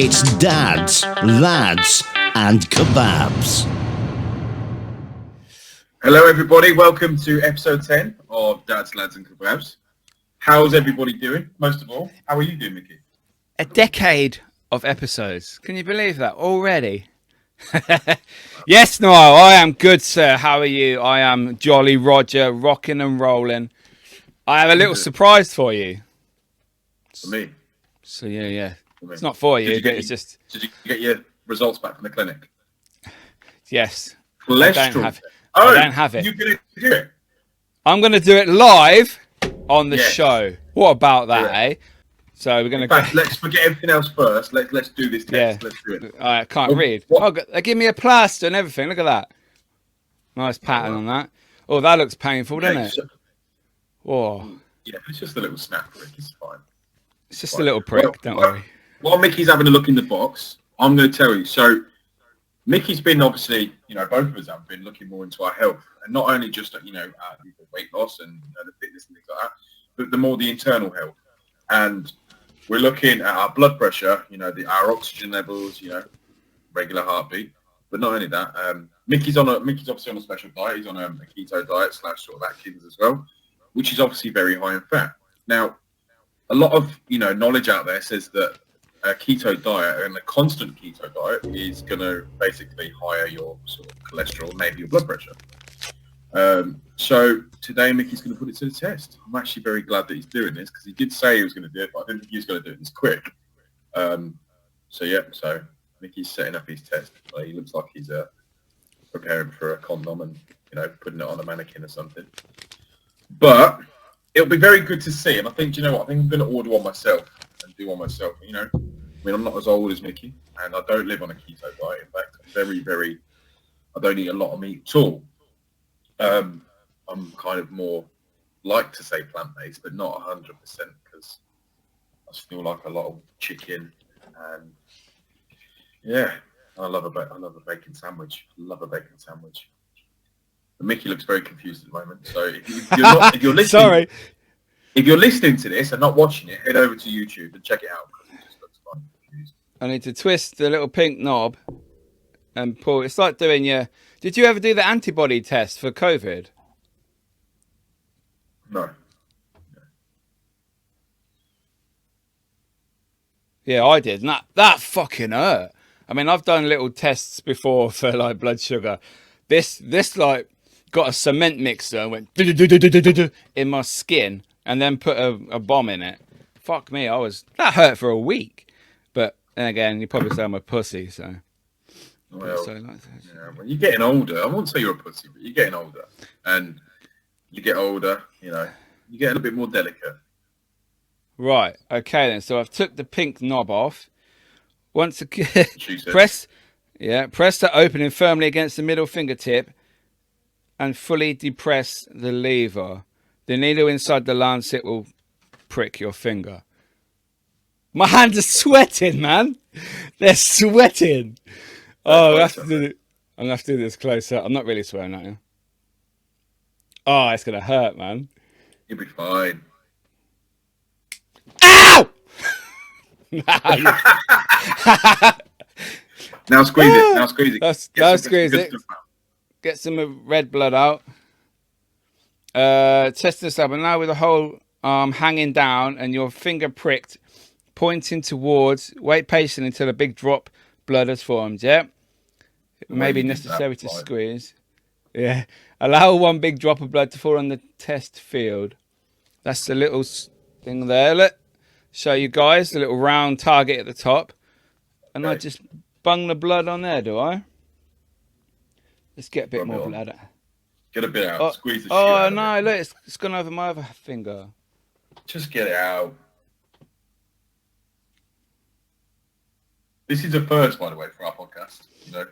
It's Dads, Lads and Kebabs. Hello everybody, welcome to episode 10 of Dads, Lads and Kebabs. How's everybody doing? Most of all, how are you doing, Mickey? A decade of episodes. Can you believe that already? Yes, Niall, I am good, sir. How are you? I am Jolly Roger, rocking and rolling. I have a little surprise for you. For me? So yeah. It's not for you, but it's just... Did you get your results back from the clinic? Yes. Cholesterol. I don't have it. You're going to do it? I'm going to do it live on the show. What about that, eh? So we're going to... Let's forget everything else first. Let's do this test. Yeah. Let's do it. I can't read. Oh, they give me a plaster and everything. Look at that. Nice pattern on that. Oh, that looks painful, doesn't it? Whoa. Yeah, it's just a little snap prick. It's fine. It's just a little prick, don't worry. While Mickey's having a look in the box, I'm going to tell you. So Mickey's been obviously, both of us have been looking more into our health, and not only just, weight loss and the fitness and things like that, but the internal health. And we're looking at our blood pressure, our oxygen levels, regular heartbeat. But not only that, Mickey's obviously on a special diet. He's on a keto diet / sort of Atkins as well, which is obviously very high in fat. Now, a lot of knowledge out there says that a keto diet and a constant keto diet is going to basically higher your sort of cholesterol, maybe your blood pressure. So today Mickey's going to put it to the test. I'm actually very glad that he's doing this because he did say he was going to do it, but I didn't think he was going to do it this quick. So Mickey's setting up his test. He looks like he's preparing for a condom and putting it on a mannequin or something. But it'll be very good to see, and I think, I think I'm going to order one myself and do one myself. I'm not as old as Mickey, and I don't live on a keto diet. In fact, I'm I don't eat a lot of meat at all. I'm kind of more like to say plant-based, but not 100% because I still like a lot of chicken, and I love a bacon sandwich. But Mickey looks very confused at the moment. So if you're listening, sorry. If you're listening to this and not watching it, head over to YouTube and check it out because it just looks fun. I need to twist the little pink knob and pull. It's like doing your... Did you ever do the antibody test for COVID? No. Yeah, I did. And that fucking hurt. I mean, I've done little tests before for like blood sugar. This like got a cement mixer and went in my skin and then put a bomb in it. Fuck me, that hurt for a week. But then again, you probably say I'm a pussy, so. Well, when you're getting older, I won't say you're a pussy, but you're getting older. And you get older, you're getting a little bit more delicate. Right, okay then. So I've took the pink knob off. Once again, press the opening firmly against the middle fingertip and fully depress the lever. The needle inside the lancet will prick your finger. My hands are sweating, man. They're sweating. Oh, I'm going to have to do this closer. I'm not really swearing at you. Oh, it's going to hurt, man. You'll be fine. Ow! Now squeeze it. Now squeeze it. Get some red blood out. Test this up. And now with the whole arm hanging down and your finger pricked, pointing towards, wait patiently until a big drop blood has formed. Yeah. It may be necessary to squeeze. Yeah. Allow one big drop of blood to fall on the test field. That's the little thing there. Look. Show you guys the little round target at the top. And I just bung the blood on there, do I? Let's get a bit more blood out. Get a bit out. Squeeze the shit out. Oh, no, look, it's gone over my other finger. Just get it out. This is a first, by the way, for our podcast. I'm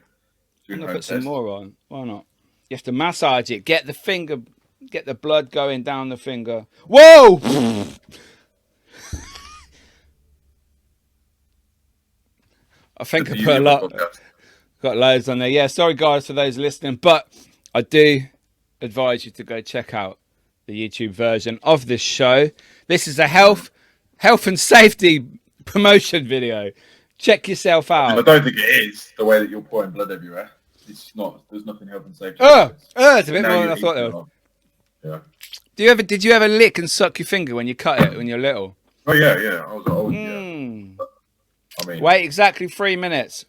going to put some more on. Why not? You have to massage it. Get the blood going down the finger. Whoa! I think I put a lot. Got loads on there. Yeah, sorry guys for those listening, but I do advise you to go check out the YouTube version of this show. This is a health and safety promotion video. Check yourself I out. don't think it is the way that you're pouring blood everywhere. It's not. There's nothing health and safety. It's a bit Now more than you're I thought there eating was. it up. Did you ever lick and suck your finger when you cut it when you're little? Oh yeah. I was old. Yeah. I mean, Wait exactly 3 minutes.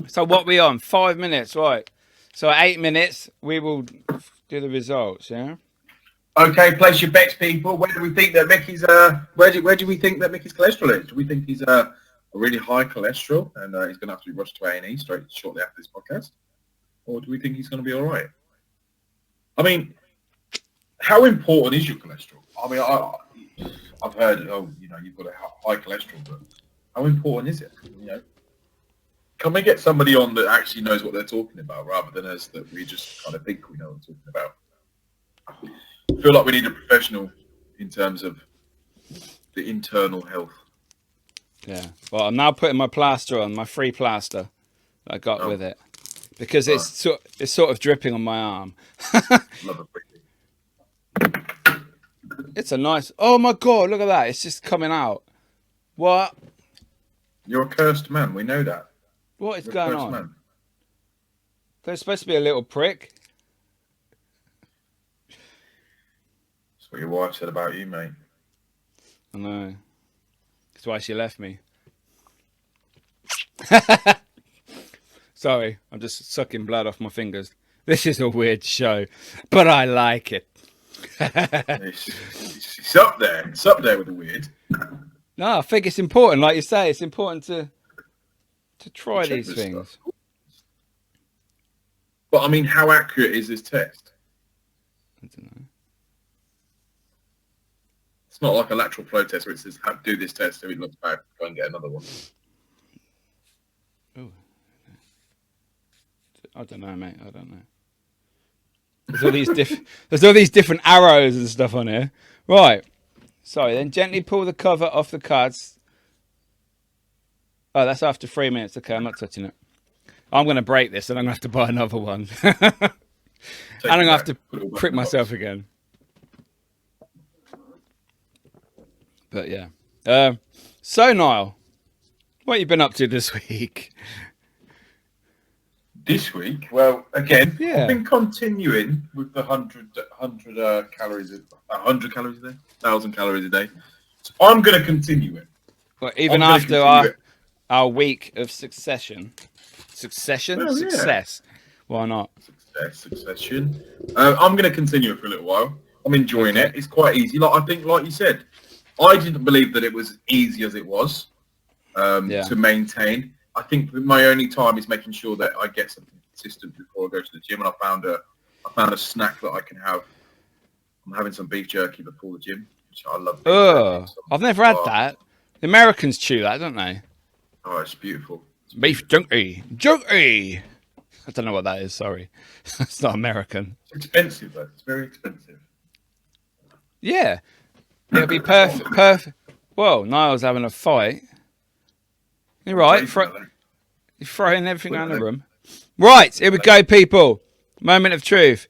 So what we on? 5 minutes, right? So at 8 minutes we will do the results. Yeah. okay, place your bets, people. Where do we think that Mickey's? Where do we think that Mickey's cholesterol is? Do we think he's a really high cholesterol and he's going to have to be rushed to A&E shortly after this podcast, or do we think he's going to be all right? I mean, how important is your cholesterol? I mean, I've heard, you've got a high cholesterol, but how important is it? Can we get somebody on that actually knows what they're talking about rather than us that we just kind of think we know what we're talking about? I feel like we need a professional in terms of the internal health. Yeah. Well, I'm now putting my plaster on, my free plaster that I got with it, because it's sort of dripping on my arm. Love it. It's a nice. Oh my god! Look at that! It's just coming out. What? You're a cursed man. We know that. What is You're going a cursed on? Man. There's supposed to be a little prick. That's what your wife said about you, mate. I know. That's why she left me. Sorry, I'm just sucking blood off my fingers. This is a weird show, but I like it. It's up there. It's up there with the weird. No, I think it's important. Like you say, it's important to try these things. Stuff. But I mean, how accurate is this test? I don't know. It's not like a lateral flow test where it says, do this test, so it looks bad, go and get another one. Ooh. I don't know, mate. I don't know. There's all these different arrows and stuff on here. Right. Sorry, then gently pull the cover off the cards. Oh, that's after 3 minutes. Okay, I'm not touching it. I'm going to break this and I'm going to have to buy another one. And I'm going to have to prick myself again. But yeah. So, Niall, what have you been up to this week? This week? Well, again, Yeah. I've been continuing with the 100 calories, 100 calories a day, 1,000 calories a day. So I'm going to continue it. Well, even after our week of succession. Succession? Well, yeah. Success. Why not? Succession. I'm going to continue it for a little while. I'm enjoying it. It's quite easy. Like I think, like you said, I didn't believe that it was as easy as it was to maintain. I think that my only time is making sure that I get something consistent before I go to the gym. And I found a snack that I can have. I'm having some beef jerky before the gym, which I love. I've never had that. The Americans chew that, don't they? Oh, it's beautiful. Beef jerky. Jerky! I don't know what that is, sorry. It's not American. It's expensive, though. It's very expensive. Yeah. It'll be perfect. Whoa, Niall's having a fight. You're right. You're throwing everything around the room. Right, here we go, people. Moment of truth.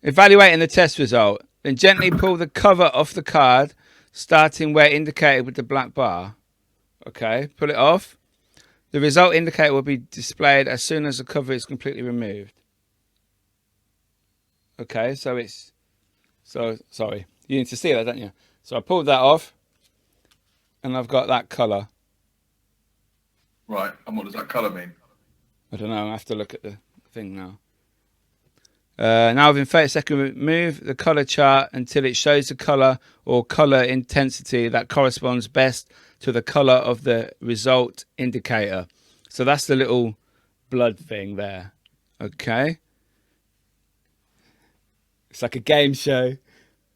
Evaluating the test result. Then gently pull the cover off the card, starting where indicated with the black bar. Okay, pull it off. The result indicator will be displayed as soon as the cover is completely removed. Okay, so sorry. You need to see that, don't you? So I pulled that off, and I've got that colour. Right, and what does that colour mean? I don't know, I have to look at the thing now. Now within 30 seconds, move the colour chart until it shows the colour or colour intensity that corresponds best to the colour of the result indicator. So that's the little blood thing there. Okay. It's like a game show.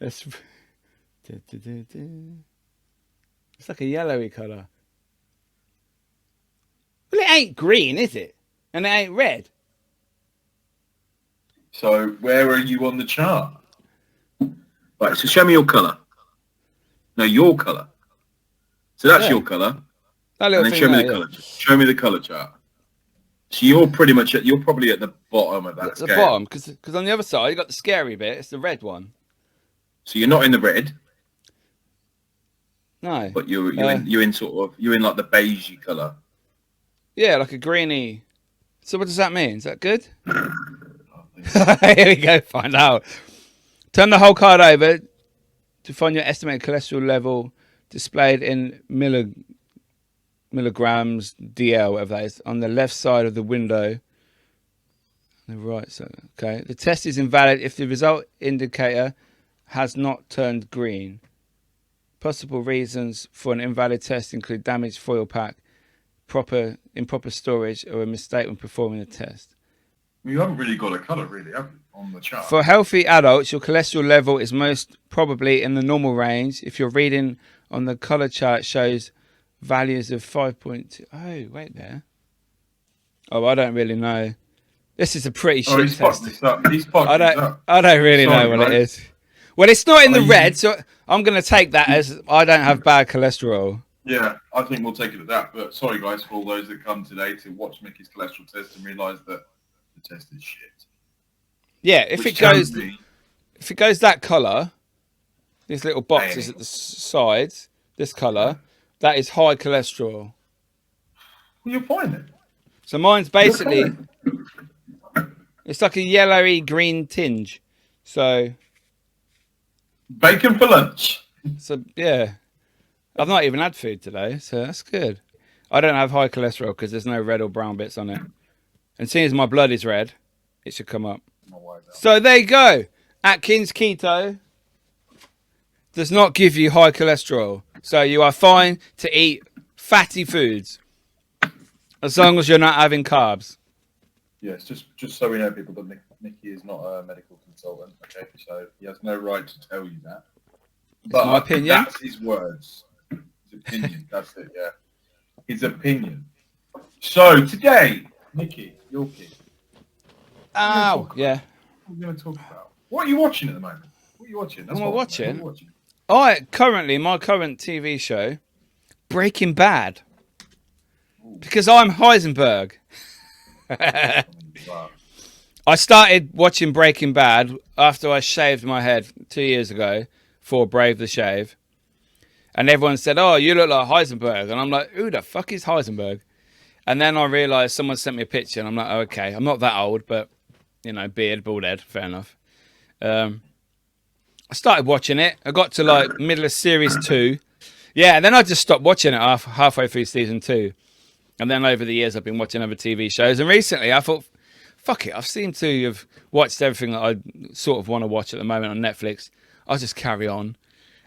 It's like a yellowy colour. Well, it ain't green, is it? And it ain't red. So where are you on the chart? Right, so show me your colour. No, your colour. So that's your colour. That little and then thing show me there, the colour. Show me the colour chart. So you're probably at the bottom of that scale. The bottom, because on the other side you got the scary bit. It's the red one. So you're not in the red. No. But you're in like the beigey colour. Yeah, like a greeny. So what does that mean? Is that good? Here we go. Find out. Turn the whole card over to find your estimated cholesterol level displayed in milligrams DL, whatever that is, on the left side of the window. The right side. Okay. The test is invalid if the result indicator has not turned green. Possible reasons for an invalid test include damaged foil pack, improper storage, or a mistake when performing the test. You haven't really got a colour, really, have you, on the chart? For healthy adults, your cholesterol level is most probably in the normal range. If your reading on the colour chart shows values of 5.2... Oh, wait there. Oh, I don't really know. This is a pretty shit test. I don't really know what it is. Well, it's not in the red, so I'm going to take that as I don't have bad cholesterol. Yeah, I think we'll take it at that. But sorry, guys, for all those that come today to watch Mickey's cholesterol test and realise that the test is shit. Yeah, if it goes that colour, these little boxes at the sides, this colour, that is high cholesterol. Well, you're fine then. So mine's basically, it's like a yellowy green tinge. So bacon for lunch. So yeah, I've not even had food today, so that's good. I don't have high cholesterol because there's no red or brown bits on it. And seeing as my blood is red, it should come up. So there you go. Atkins Keto does not give you high cholesterol. So you are fine to eat fatty foods as long as you're not having carbs. Yes, just so we know, people, that Mickey is not a medical consultant. Okay, so he has no right to tell you that. But my opinion. That's his words. His opinion. That's it. Yeah, his opinion. So today, Mickey, your kid. Oh, yeah. What are we going to talk about? What are you watching at the moment? What are you watching? What am I watching? My current TV show, Breaking Bad. Ooh. Because I'm Heisenberg. I started watching Breaking Bad after I shaved my head 2 years ago for Brave the Shave. And everyone said, oh, you look like Heisenberg. And I'm like, who the fuck is Heisenberg? And then I realised someone sent me a picture and I'm like, oh, okay, I'm not that old, but, you know, beard, bald head, fair enough. I started watching it. I got to like middle of series 2. Yeah, and then I just stopped watching it halfway through season 2. And then over the years, I've been watching other TV shows. And recently, I thought, fuck it, I've seemed to have watched everything that I sort of want to watch at the moment on Netflix. I'll just carry on.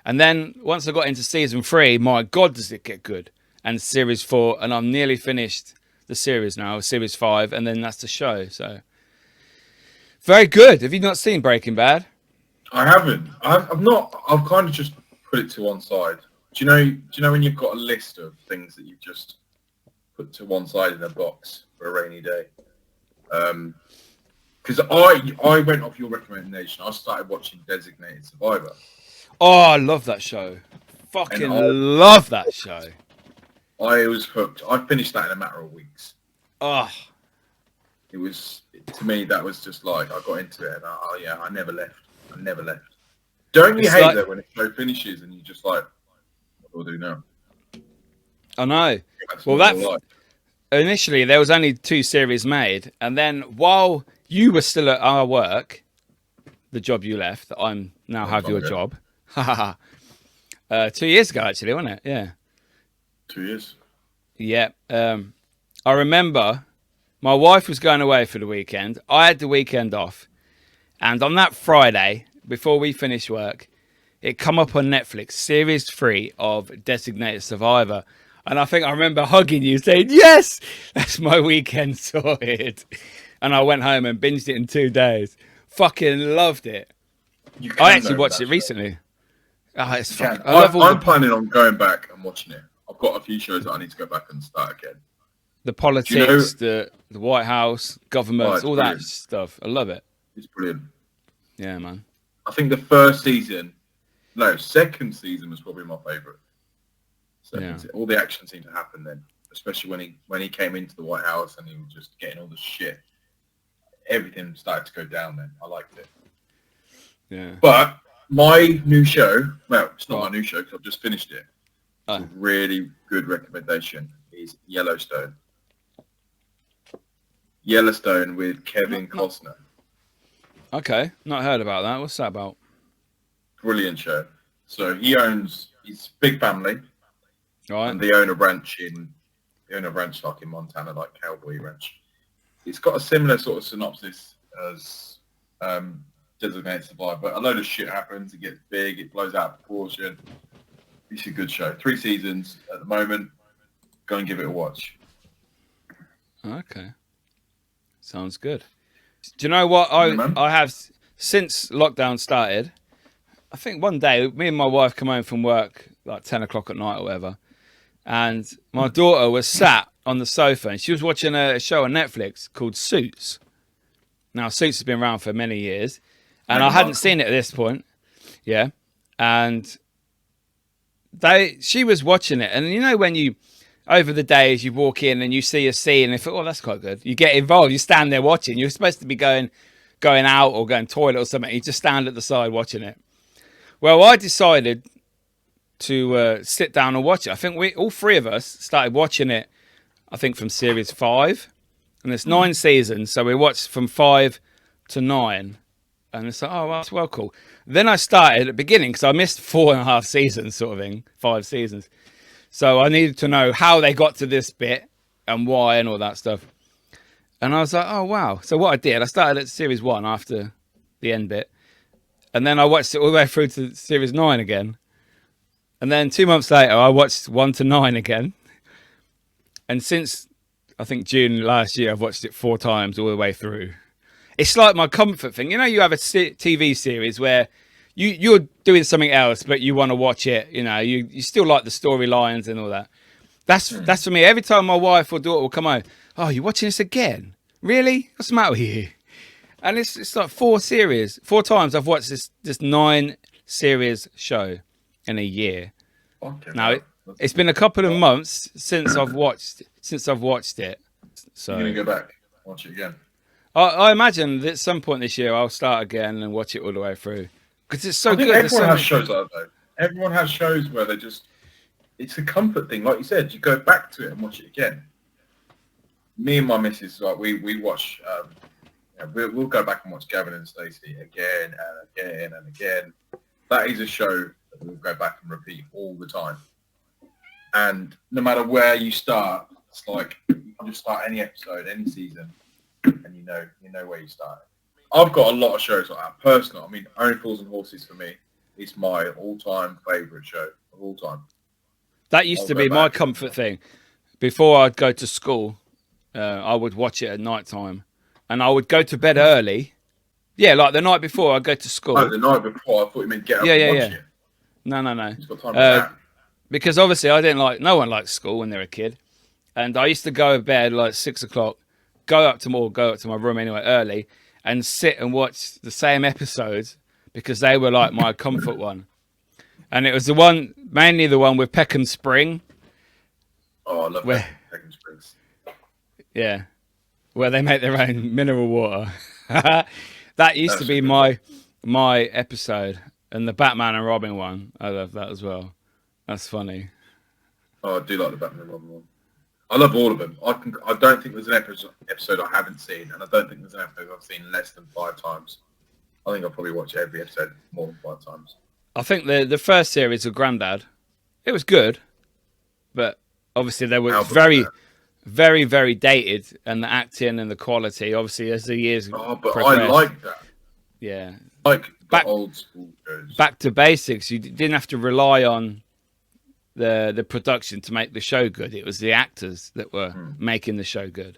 And then once I got into season 3, my God, does it get good. And series 4, and I'm nearly finished the series now, series 5, and then that's the show. So, very good. Have you not seen Breaking Bad? I haven't. I've not. I've kind of just put it to one side. Do you know when you've got a list of things that you've just put to one side in a box for a rainy day? Because I went off your recommendation. I started watching Designated Survivor. Oh, I love that show. Fucking love that show. I was hooked. I finished that in a matter of weeks. Oh. It was, to me, that was just like, I got into it and I never left. Don't you hate that when a show finishes and you're just like, what do I do now? I know. Well, initially there was only 2 series made, and then while you were still at our work, the job you left, that I'm now have your job. 2 years ago, actually, wasn't it? Yeah. 2 years. Yeah. I remember my wife was going away for the weekend. I had the weekend off, and on that Friday, before we finished work, it come up on Netflix, series 3 of Designated Survivor. And I think I remember hugging you saying, yes, that's my weekend sorted. And I went home and binged it in 2 days. Fucking loved it. I actually watched it recently. Oh, it's fucking, I'm planning on going back and watching it. I've got a few shows that I need to go back and start again. The politics, the White House, governments, all that stuff. I love it. It's brilliant. Yeah, man. I think the second season was probably my favourite. All the action seemed to happen then, especially when he came into the White House and he was just getting all the shit. Everything started to go down then. I liked it. Yeah. But my new show, well, it's not my new show because I've just finished it. It's a really good recommendation is Yellowstone. Yellowstone with Kevin Costner. Okay, not heard about that. What's that about? Brilliant show. So he's big family, Right. and they own a ranch like in Montana, like cowboy ranch. It's got a similar sort of synopsis as Designated Survivor, but a load of shit happens. It gets big. It blows out of proportion. It's a good show. 3 seasons at the moment. Go and give it a watch. Okay. Sounds good. Do you know what I have since lockdown started? I think one day me and my wife come home from work like 10 o'clock at night or whatever, and my daughter was sat on the sofa and she was watching a show on Netflix called Suits. Now, Suits has been around for many years, and I hadn't seen it at this point. Yeah, and she was watching it, and you know when you over the days you walk in and you see a scene and you think, oh, that's quite good. You get involved. You stand there watching. You're supposed to be going out or going to the toilet or something. You just stand at the side watching it. Well, I decided to sit down and watch it. I think all 3 of us started watching it, I think from series 5. And there's 9 seasons. So we watched from 5 to 9. And it's like, oh, well, that's well cool. Then I started at the beginning because I missed 4.5 seasons sort of thing, 5 seasons. So I needed to know how they got to this bit and why and all that stuff. And I was like, oh, wow. So what I did, I started at series 1 after the end bit. And then I watched it all the way through to series 9 again. And then 2 months later, I watched 1 to 9 again. And since, I think, June last year, I've watched it 4 times all the way through. It's like my comfort thing. You know, you have a TV series where you're doing something else, but you want to watch it. You know, you still like the storylines and all that. That's for me. Every time my wife or daughter will come home, oh, you're watching this again? Really? What's the matter with you? And it's like 4 times I've watched this 9 series show in a year. Okay, now it's been a couple of months since I've watched it. So you're gonna go back, watch it again. I imagine that at some point this year I'll start again and watch it all the way through because it's so good. Everyone has shows like that. Everyone has shows where it's a comfort thing. Like you said, you go back to it and watch it again. Me and my missus, like we watch. We'll go back and watch Gavin and Stacey again and again and again. That is a show that we'll go back and repeat all the time. And no matter where you start, it's like you can just start any episode, any season, and you know where you start. I've got a lot of shows like that. Personal, I mean, Only Fools and Horses for me is my all-time favourite show of all time. That used to be my comfort thing. Before I'd go to school, I would watch it at night time. And I would go to bed early. Yeah, like the night before I'd go to school. Oh, the night before? I thought you meant get up and watch it. No. He's got time for that. Because obviously no one likes school when they're a kid. And I used to go to bed like 6 o'clock, go up to my room anyway early and sit and watch the same episodes because they were like my comfort one. And it was mainly the one with Peckham Spring. Oh, I love Peckham Springs. Yeah. Where they make their own mineral water. That used to be my episode. And the Batman and Robin one. I love that as well. That's funny. Oh, I do like the Batman and Robin one. I love all of them. I don't think there's an episode I haven't seen. And I don't think there's an episode I've seen less than 5 times. I think I'll probably watch every episode more than 5 times. I think the first series of Grandad, it was good. But obviously they were very, very dated, and the acting and the quality, obviously, as the years progressed. I like that. Yeah. Like the old school shows. Back to basics. You didn't have to rely on the production to make the show good. It was the actors that were making the show good.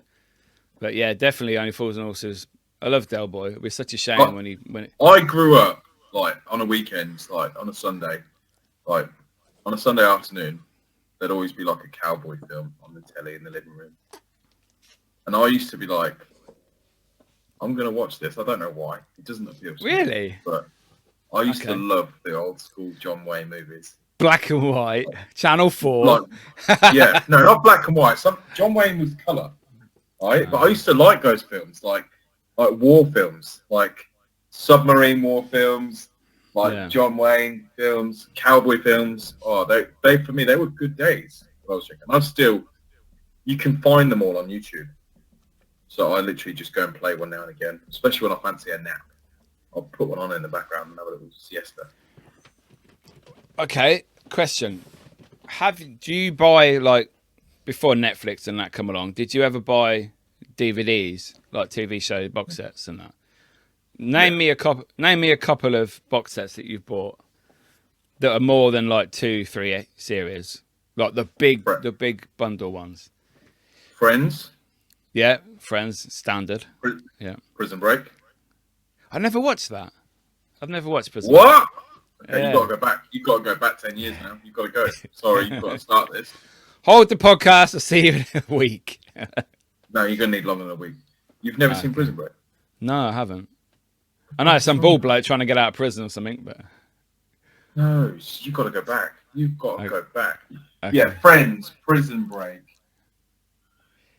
But yeah, definitely Only Fools and Horses. I love Del Boy. It was such a shame when I grew up like on a weekend, like on a Sunday, like on a Sunday afternoon. There'd always be like a cowboy film on the telly in the living room. And I used to be like, I'm going to watch this. I don't know why. It doesn't appeal to me. Really? But I used to love the old school John Wayne movies. Black and white, Channel 4. Like, yeah, no, not black and white. John Wayne was colour, right? But I used to like those films, like war films, like submarine war films, like John Wayne films, cowboy films. Oh, they for me, they were good days. I was checking. You can find them all on YouTube. So I literally just go and play one now and again, especially when I fancy a nap. I'll put one on in the background and have a little siesta. Okay, question. Do you buy, like, before Netflix and that come along, did you ever buy DVDs, like TV show box sets and that? Name me a couple of box sets that you've bought that are more than like 2-3 series, like the big bundle ones. Friends. Yeah, Friends, standard. Yeah. Prison Break. I never watched that. I've never watched Prison Break. What? Okay, Yeah. you got to go back. You've got to go back 10 years now. You've got to go. Sorry, you've got to start this. Hold the podcast. I'll see you in a week. No, you're going to need longer than a week. You've never seen Prison Break? No, I haven't. I know some ball bloke trying to get out of prison or something, but... No, you've got to go back. You've got to go back. Okay. Yeah, Friends, Prison Break.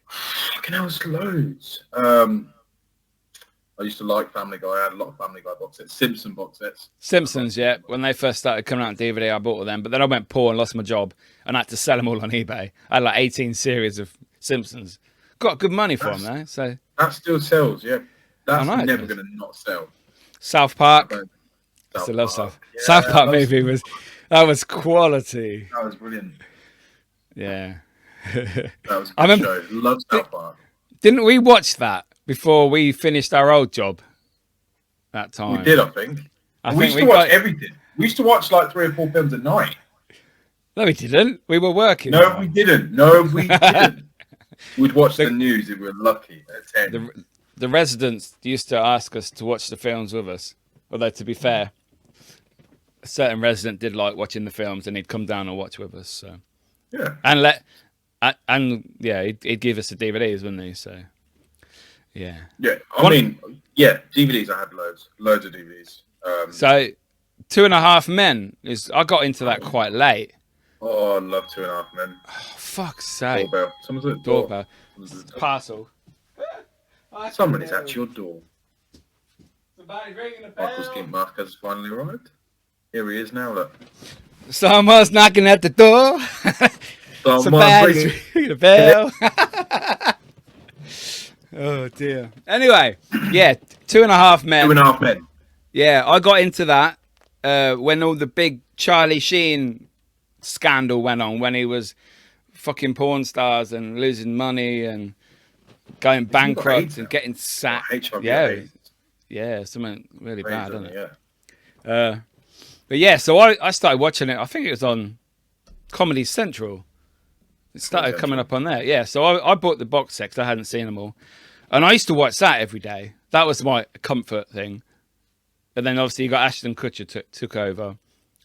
Fucking hell, it's loads. I used to like Family Guy. I had a lot of Family Guy box sets. Simpson box sets. Simpsons, yeah. When they first started coming out on DVD, I bought all them. But then I went poor and lost my job. And I had to sell them all on eBay. I had like 18 series of Simpsons. Got good money for them, though. So that still sells, yeah. That's never going to not sell. South Park. I still love South. Yeah, South Park movie was quality. That was brilliant. Yeah. That was a good show. Love South Park. Didn't we watch that before we finished our old job? That time. We did, I think. We used to watch everything. We used to watch like 3 or 4 films a night. No, we didn't. We were working. No, we didn't. We'd watch the news if we were lucky at 10. The residents used to ask us to watch the films with us. Although, to be fair, a certain resident did like watching the films and he'd come down and watch with us. So yeah. He'd give us the DVDs, wouldn't he? So yeah. Yeah. I mean, DVDs I had loads of DVDs. So 2.5 Men I got into that quite late. Oh, I love 2.5 Men. Oh, fuck's sake. Doorbell. Someone's at the doorbell. Parcel. Someone is at your door. Somebody's ringing the bell. Michael's King Mark has finally arrived. Here he is now, look. Someone's knocking at the door. Somebody's ringing the bell. Oh, dear. Anyway, yeah, 2.5 Men. 2.5 Men. Yeah, I got into that when all the big Charlie Sheen scandal went on, when he was fucking porn stars and losing money and going bankrupt and getting sacked. Yeah, something really bad, isn't it? Yeah. But yeah, so I started watching it. I think it was on Comedy Central. It started coming up on there. Yeah, so I bought the box set 'cause I hadn't seen them all. And I used to watch that every day. That was my comfort thing. And then obviously you got Ashton Kutcher took over.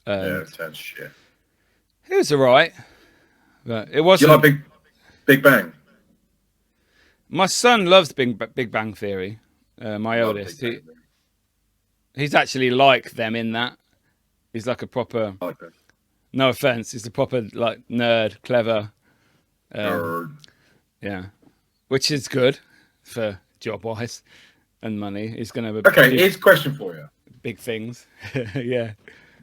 That's shit. It was alright. But it wasn't... You like Big Bang? My son loves Big Bang Theory. My eldest. He's actually like them in that. He's like a proper... No offense. He's a proper like nerd, clever. Nerd. Yeah. Which is good for job-wise and money. He's going to have here's a question for you. Big things. Yeah.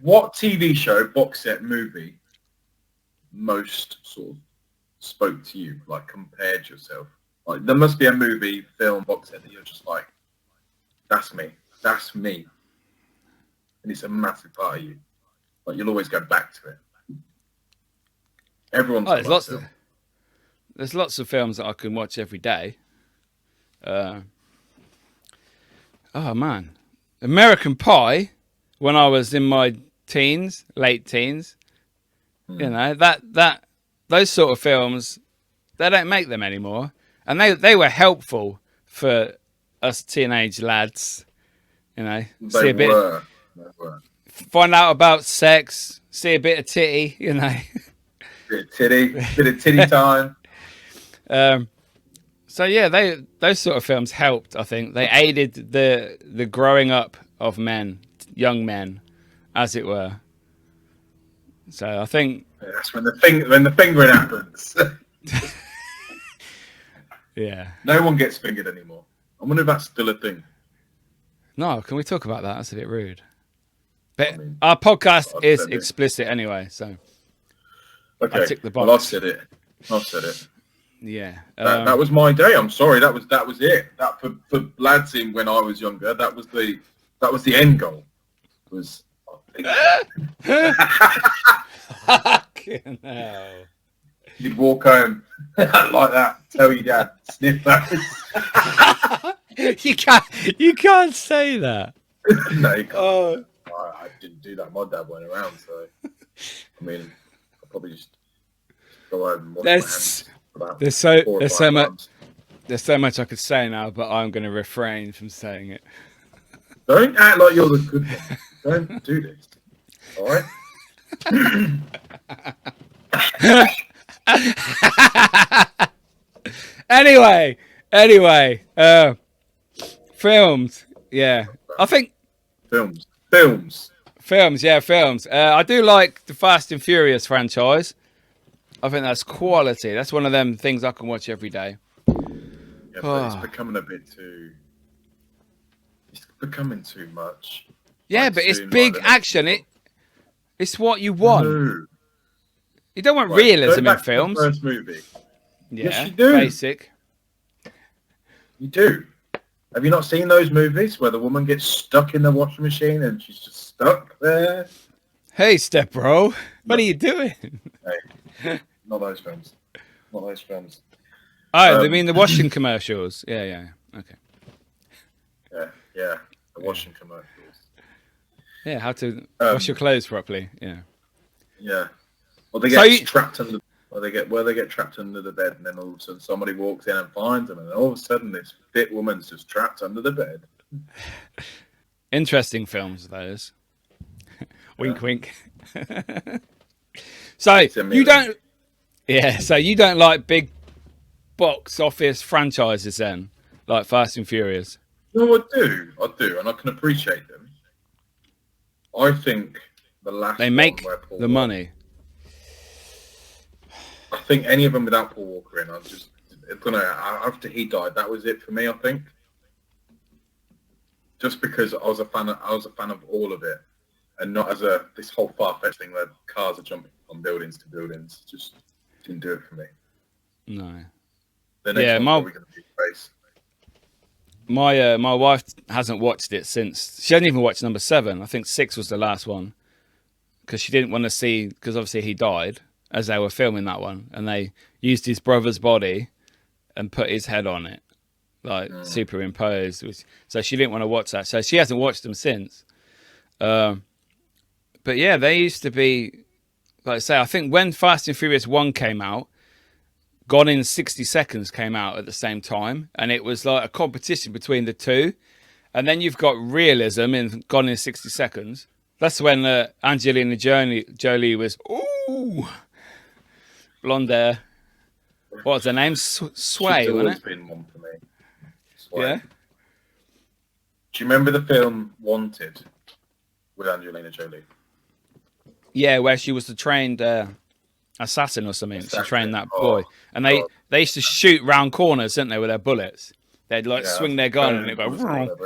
What TV show, box set, movie most sort of spoke to you, like compared yourself? Like there must be a movie, film, box set that you're just like, that's me. That's me. And it's a massive part of you. Like you'll always go back to it. Everyone's there's lots of films that I can watch every day. Oh man. American Pie, when I was in my late teens, you know, those sort of films, they don't make them anymore. And they were helpful for us teenage lads, you know. They were. Find out about sex, see a bit of titty, you know. Bit of titty time. So yeah, those sort of films helped. I think they aided the growing up of men, young men, as it were. So I think that's when the fingering happens. Yeah. No one gets fingered anymore. I wonder if that's still a thing. No, can we talk about that? That's a bit rude. But our podcast is explicit anyway, so okay. I tick the box. Well, I've said it. Yeah. That was my day. I'm sorry. That was it. That for lads in when I was younger, that was the end goal. Was Fucking hell. You'd walk home like that, tell your dad, sniff those. You can't say that. No, you can't. Oh. I didn't do that. My dad went around, so I mean, I'll probably just go home and wash my hands. There's so much I could say now, but I'm going to refrain from saying it. Don't act like you're the good one. Don't do this. All right. Anyway, films. Yeah, I think films. Yeah, films. I do like the Fast and Furious franchise. I think that's quality. That's one of them things I can watch every day. Yeah, but it's becoming a bit too. It's becoming too much. Yeah, like but it's big action. It's what you want. No. You don't want realism in to films. The first movie. Yeah, yes, you do. Basic. You do. Have you not seen those movies where the woman gets stuck in the washing machine and she's just stuck there? Hey, step bro, what are you doing? Hey, not those films. Not those films. Oh, they mean the washing commercials. Yeah. Okay. Yeah. The washing commercials. Yeah, how to wash your clothes properly. Yeah. Yeah. Well, they get trapped under. They get trapped under the bed, and then all of a sudden somebody walks in and finds them, and then all of a sudden this fit woman's just trapped under the bed. Interesting films, those. Wink, wink. So you don't. Yeah. So you don't like big box office franchises then, like Fast and Furious? No, I do, and I can appreciate them. I think the last they make the money. I think any of them without Paul Walker in, after he died, that was it for me. I think just because I was a fan of all of it, and not as this whole far-fetched thing where cars are jumping from buildings to buildings. Just didn't do it for me. No. The next one's probably going to be Space. My wife hasn't watched it since. She hasn't even watched number 7. I think 6 was the last one because she didn't want to see, because obviously he died as they were filming that one, and they used his brother's body and put his head on it, like superimposed. So she didn't want to watch that. So she hasn't watched them since. But yeah, they used to be, like I say, I think when Fast and Furious 1 came out, Gone in 60 Seconds came out at the same time, and it was like a competition between the two. And then you've got realism in Gone in 60 Seconds. That's when Angelina Jolie was, ooh, blonde hair. What was her name? Sway, wasn't it? Been one for me. Sway. Yeah. Do you remember the film Wanted with Angelina Jolie? Yeah, where she was the trained assassin or something. She trained that boy. And they used to shoot round corners, didn't they, with their bullets? They'd swing their gun and it'd go...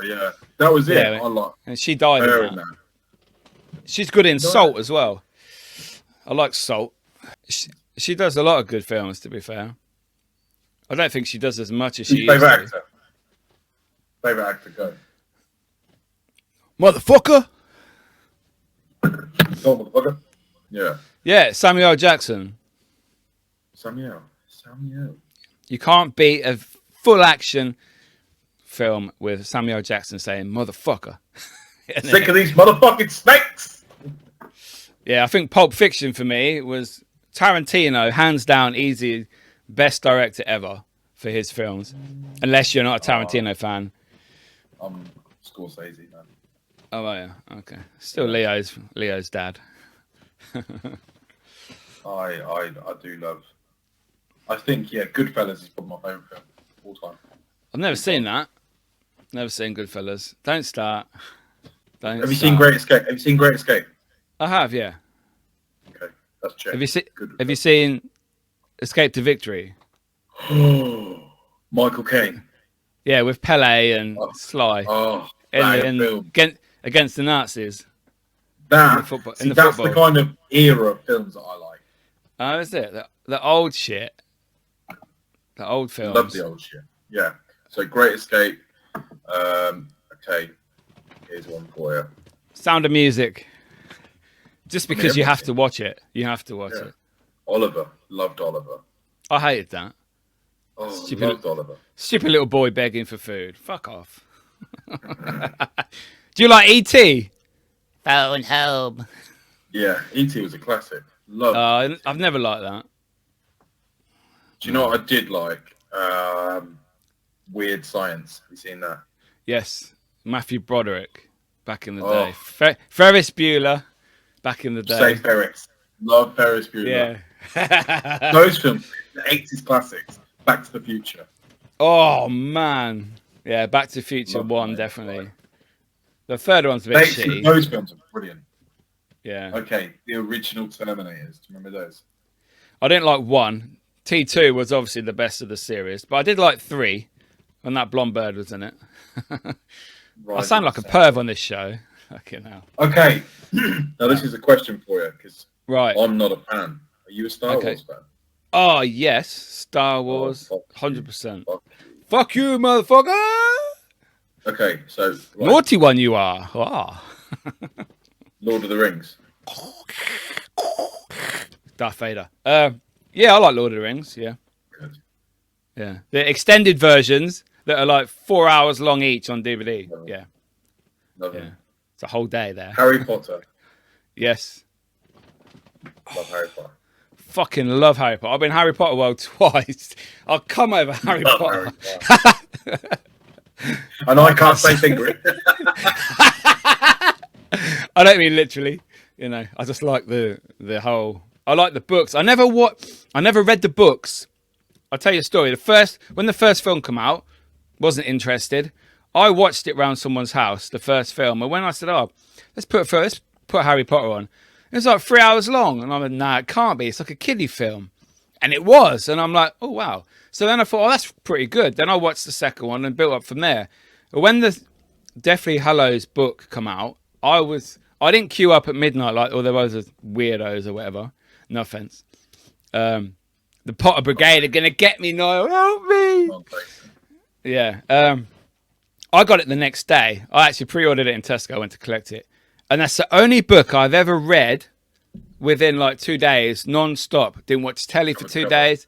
Yeah, that was it. Yeah, and she died in that. She's good in Salt as well. I like Salt. She does a lot of good films, to be fair. I don't think she does as much as she used to. Favourite actor, go. Motherfucker! Motherfucker? Yeah. Yeah, Samuel L. Jackson. Samuel. You can't beat a full action film with Samuel L. Jackson saying motherfucker. Sick of these motherfucking snakes! Yeah, I think Pulp Fiction for me was Tarantino, hands down, easy, best director ever for his films. Unless you're not a Tarantino fan. I'm Scorsese, man. Oh, yeah, okay. Still Leo's dad. I do love. I think Goodfellas is probably my favourite film of all time. I've never seen that. Never seen Goodfellas. Don't start. Have you seen Great Escape? I have, yeah. Okay, that's check. Have you seen Escape to Victory? Michael Caine. Yeah, with Pele and Sly. Against the Nazis. That's the kind of era of films that I like. Oh, is it? The old shit. The old I films. love the old shit. Yeah. So Great Escape. Okay. Here's one for you. Sound of Music. Just because you everyone's have to watch it. You have to watch it. Oliver. Loved Oliver. I hated that. Oh, loved Oliver. Stupid little boy begging for food. Fuck off. Do you like E.T.? Phone home. Yeah, E.T. was a classic. Loved I've never liked that. Do you know what I did like? Weird Science. Have you seen that? Yes. Matthew Broderick back in the day. Ferris Bueller back in the day. Say Ferris. Love Ferris Bueller. Yeah. Those films, the 80s classics. Back to the Future. Oh, man. Yeah, Back to the Future 1, definitely. The third one's a bit shitty. Those films are brilliant. Yeah. Okay, the original Terminators. Do you remember those? I didn't like 1. T2 was obviously the best of the series, but I did like 3 when that blonde bird was in it. I sound like a perv on this show. Fucking hell. Okay, now this is a question for you because I'm not a fan. Are you a Star Wars fan? Oh, yes. Star Wars. 100%. Fuck you, motherfucker! Okay, so... Naughty one you are. Oh. Lord of the Rings. Darth Vader. Yeah, I like Lord of the Rings, yeah. Good. Yeah. The extended versions that are like 4 hours long each on DVD. Yeah. Lovely. It's a whole day there. Harry Potter. Yes. Love Harry Potter. Fucking love Harry Potter. I've been Harry Potter World twice. I'll come over Harry Potter. And I can't say finger it. I don't mean literally. You know, I just like the whole. I like the books. I never read the books. I'll tell you a story. When the first film came out, wasn't interested. I watched it round someone's house, the first film, and when I said, "Oh, let's put Harry Potter on," it was like 3 hours long, and I'm like, "Nah, it can't be. It's like a kiddie film," and it was, and I'm like, "Oh wow." So then I thought, "Oh, that's pretty good." Then I watched the second one and built up from there. But when the Deathly Hallows book come out, I didn't queue up at midnight like all the other weirdos or whatever. No offense. The Potter Brigade are gonna get me, Niall. Help me. Yeah. I got it the next day. I actually pre-ordered it in Tesco. I went to collect it, and that's the only book I've ever read within like 2 days, non-stop. Didn't watch telly for 2 days.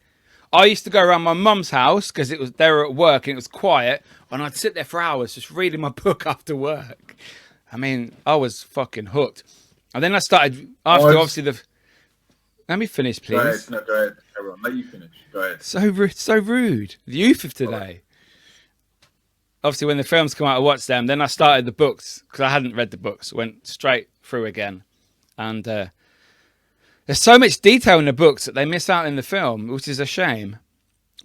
I used to go around my mum's house because they were at work and it was quiet, and I'd sit there for hours just reading my book after work. I mean, I was fucking hooked. And then I started obviously the. Let me finish, please. Go ahead. No, go ahead. Everyone, let you finish. Go ahead. So rude. The youth of today. Obviously, when the films come out, I watched them. Then I started the books because I hadn't read the books. Went straight through again, and there's so much detail in the books that they miss out in the film, which is a shame.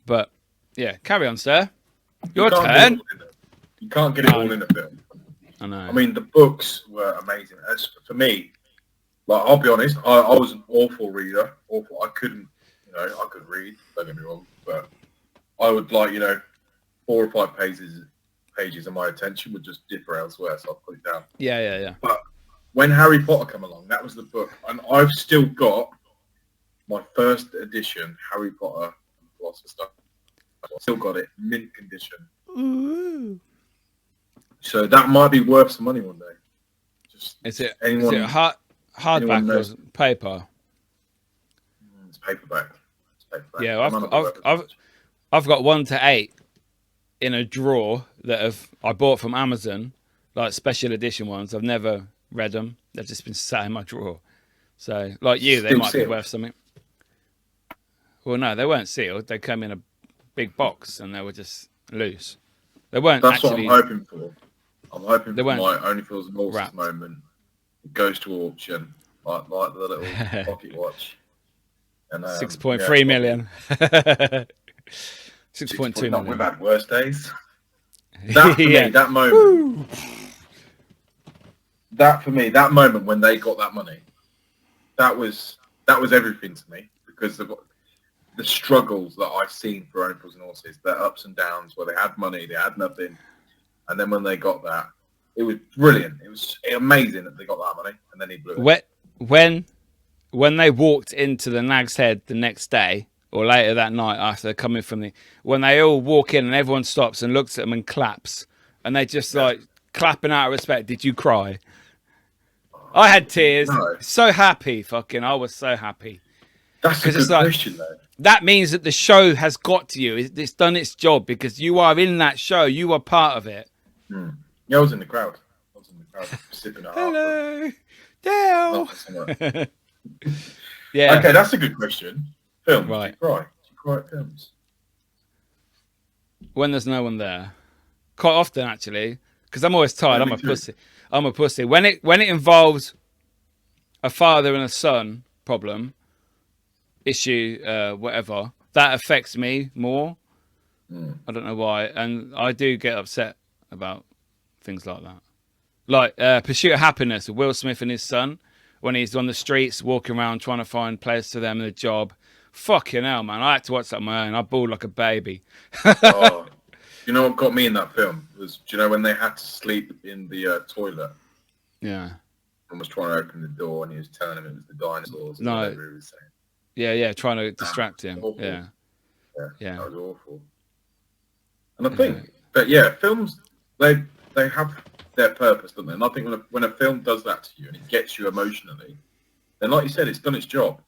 But yeah, carry on, sir. Your turn. You can't get it all in the film. I know. I mean, the books were amazing. As for me, like I'll be honest, I was an awful reader. Awful. I couldn't, I could read. Don't get me wrong, but I would 4 or 5 pages of my attention would just differ elsewhere, so I'll put it down. Yeah. But when Harry Potter came along, that was the book, and I've still got my first edition Harry Potter and Philosopher's Stone. I've still got it, mint condition. Ooh. So that might be worth some money one day. Is it hardback or paper? It's paperback. Yeah, I've got 1 to 8 in a drawer that I bought from Amazon, like special edition ones. I've never read them. They've just been sat in my drawer. So, like you, they might be worth something. Well, no, they weren't sealed. They came in a big box and they were just loose. They weren't. That's what I'm hoping for. I'm hoping for my Only Fools and Horses wrapped moment. It goes to auction, like the little pocket watch. And 6.3 million. 6.2 million. We've had worse days. That for me, that moment. That moment when they got that money, that was everything to me, because the struggles that I've seen for Only Fools and Horses, their ups and downs, where they had money, they had nothing, and then when they got that, it was brilliant. It was amazing that they got that money, and then he blew it. When they walked into the Nag's Head the next day, or later that night after they're coming from when they all walk in and everyone stops and looks at them and claps, and they just like clapping out of respect. Did you cry? I had tears. No. So happy, I was so happy. That's a good question, though. That means that the show has got to you. It's done its job because you are in that show. You are part of it. Yeah, I was in the crowd. Sipping a Hello, Dale. Yeah. Okay, that's a good question. Films. Right. Do you cry at films? When there's no one there, quite often actually, because I'm always tired. I'm a pussy. When it involves a father and a son problem, issue, whatever, that affects me more. I don't know why, and I do get upset about things like that. Like Pursuit of Happiness with Will Smith and his son, when he's on the streets walking around trying to find place to them in a job. Fucking hell, man! I had to watch that on my own. I bawled like a baby. You know what got me in that film was, do you know when they had to sleep in the toilet? Yeah. And was trying to open the door, and he was telling him it was the dinosaurs. No. Whatever he was saying. Yeah, trying to distract him. Awful. Yeah, that was awful. And I think that films they have their purpose, don't they? And I think when a film does that to you and it gets you emotionally, then like you said, it's done its job.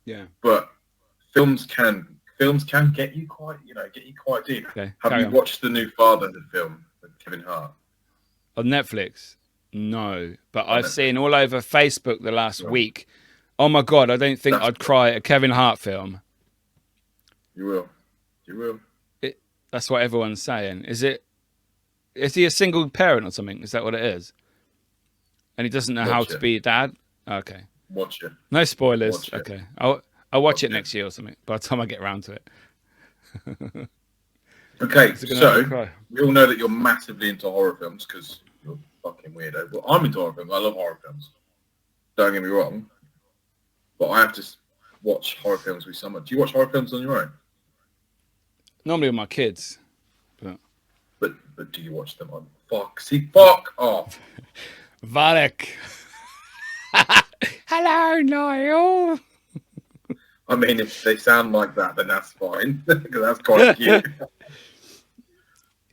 Yeah. But films can get you quite deep. Okay, have you watched the new Fatherhood film with Kevin Hart on Netflix? No, but I've seen all over Facebook the last week. Oh my God, I don't think I'd cry at a Kevin Hart film. You will. That's what everyone's saying. Is he a single parent or something? Is that what it is? And he doesn't know how to be a dad? Okay. Watch it. No spoilers. Okay. I'll watch it next year or something, by the time I get around to it. Okay, so we all know that you're massively into horror films because you're a fucking weirdo. Well, I'm into horror films. I love horror films. Don't get me wrong. But I have to watch horror films with someone. Do you watch horror films on your own? Normally with my kids. But do you watch them on fuck off? Valek. Hello, Niall. I mean, if they sound like that, then that's fine. Because that's quite cute.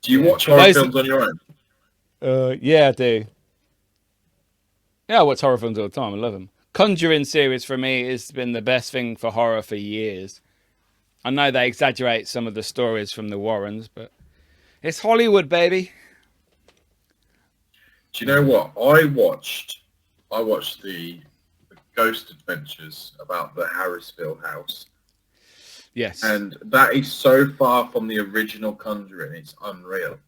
Do you watch horror films on your own? Yeah, I do. Yeah, I watch horror films all the time. I love them. Conjuring series for me has been the best thing for horror for years. I know they exaggerate some of the stories from the Warrens, but it's Hollywood, baby. Do you know what? I watched the Ghost Adventures about the Harrisville house. Yes. And that is so far from the original Conjuring, it's unreal.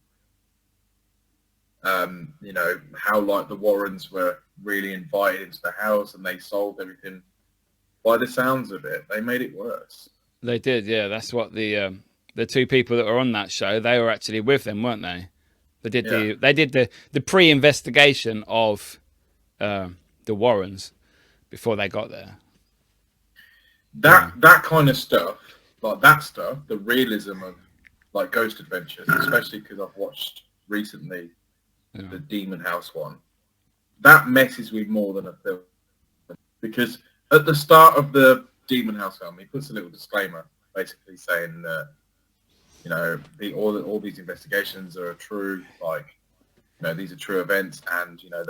You know, how like the Warrens were really invited into the house and they solved everything. By the sounds of it, they made it worse. They did, yeah. That's what the two people that were on that show, they were actually with them, weren't they? They did the pre-investigation of the Warrens before they got there. That kind of stuff, like that stuff, the realism of like Ghost Adventures, especially because I've watched recently the Demon House one, that messes with more than a film. Because at the start of the Demon House film, he puts a little disclaimer, basically saying that, you know, all these investigations are true, like, you know, these are true events, and, you know,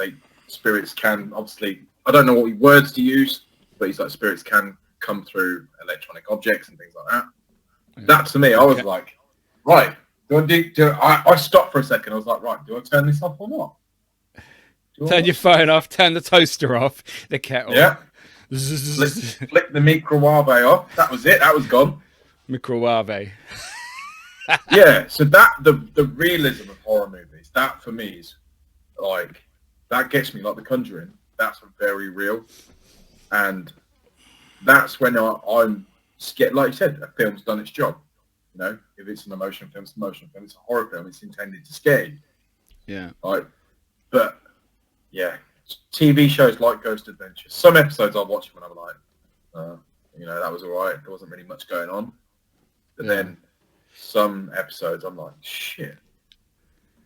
spirits can, obviously, I don't know what words to use, but he's like, spirits can come through electronic objects and things like that. Yeah. That, to me, I was like, right, I stopped for a second, I was like, right, do I turn this off or not? Turn your phone off, turn the toaster off, the kettle. Yeah. Flick the microwave off. That was it. That was gone. Microwave. Yeah. So that the realism of horror movies, that for me is like, that gets me, like The Conjuring. That's very real, and that's when I'm scared. Like you said, a film's done its job. You know, if it's an emotional film, it's an emotional film. It's a horror film. It's intended to scare you. Yeah. Right. But yeah. TV shows like Ghost Adventures. Some episodes I watched when I'm like, you know, that was all right. There wasn't really much going on. But then some episodes I'm like, shit,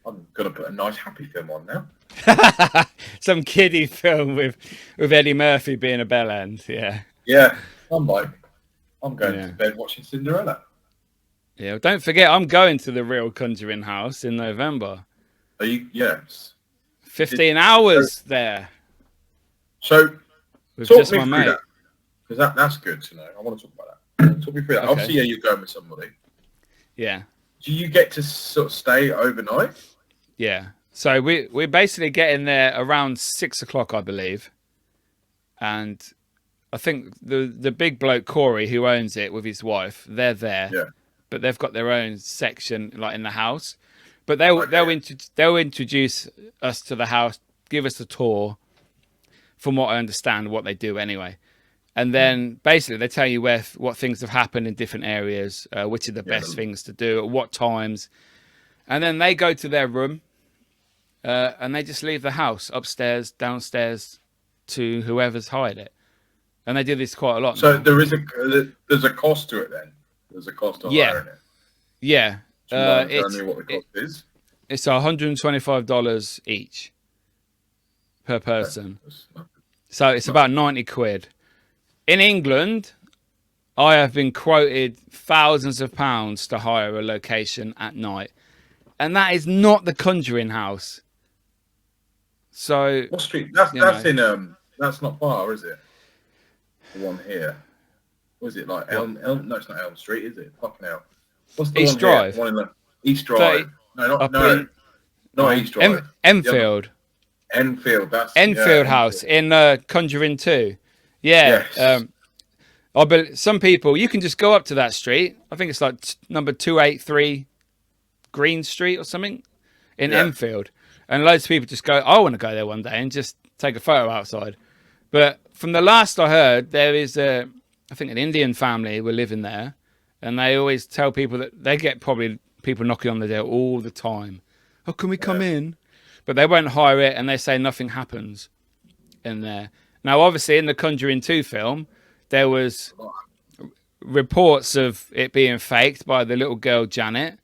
I'm going to put a nice happy film on now. Some kiddie film with Eddie Murphy being a bellend. Yeah. Yeah. I'm like, I'm going to bed watching Cinderella. Yeah, well, don't forget, I'm going to the real Conjuring House in November. Are you? Yes. 15 hours there. So, with talk just me my through mate. that. Because that's good to know. I want to talk about that. Talk me through that. Okay. Obviously, yeah, you're going with somebody. Yeah. Do you get to sort of stay overnight? Yeah. So we basically get in there around 6 o'clock, I believe. And I think the big bloke, Corey, who owns it with his wife, they're there. Yeah. But they've got their own section, like in the house. But they'll introduce us to the house, give us a tour, from what I understand, what they do anyway. And then basically they tell you what things have happened in different areas, which are the best things to do, at what times. And then they go to their room and they just leave the house upstairs, downstairs to whoever's hired it. And they do this quite a lot. So now. there's a cost to it then? There's a cost to hiring it? Yeah. Do you mind telling me what the cost is? It's $125 each per person. So it's about 90 quid. In England, I have been quoted thousands of pounds to hire a location at night. And that is not the Conjuring House. So what street? That's not far, is it? The one here. Was it like Elm? No, it's not Elm Street, is it? Fucking hell. What's the East one Drive. Here? One in the East Drive. Not East Drive. Enfield. Enfield. That's Enfield House in Conjuring 2. Yeah. Yes. Some people, you can just go up to that street. I think it's like number 283 Green Street or something in Enfield. And loads of people just go, I want to go there one day and just take a photo outside. But from the last I heard, there is I think an Indian family were living there. And they always tell people that they get probably people knocking on the door all the time. Oh, can we come in? But they won't hire it and they say nothing happens in there. Now, obviously, in the Conjuring 2 film, there was reports of it being faked by the little girl Janet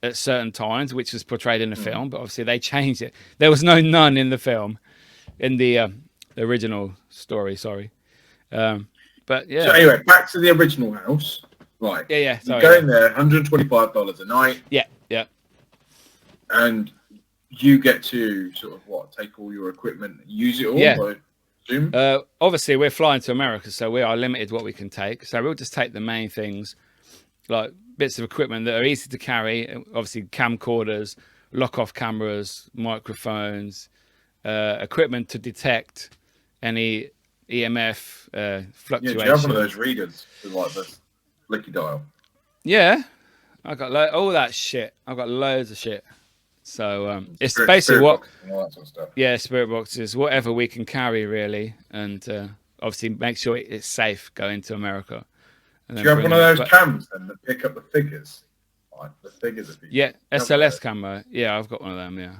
at certain times, which was portrayed in the film, but obviously they changed it. There was no nun in the film, in the original story, sorry. But yeah. So anyway, back to the original house. Right. Yeah. Sorry, you go in there, $125 a night. Yeah. And you get to sort of take all your equipment and use it all, I assume? Obviously, we're flying to America, so we are limited what we can take. So we'll just take the main things, like bits of equipment that are easy to carry. Obviously, camcorders, lock-off cameras, microphones, equipment to detect any EMF fluctuation. Yeah, do you have one of those readers with like the flicky dial? Yeah, I got all that shit. I've got loads of shit. So it's basically what, and all that sort of stuff. Yeah, spirit boxes, whatever we can carry really, and obviously make sure it's safe going to America. And do you have one of those cams then that pick up the figures, like the figures of people? Yeah, SLS camera. Yeah, I've got one of them. Yeah,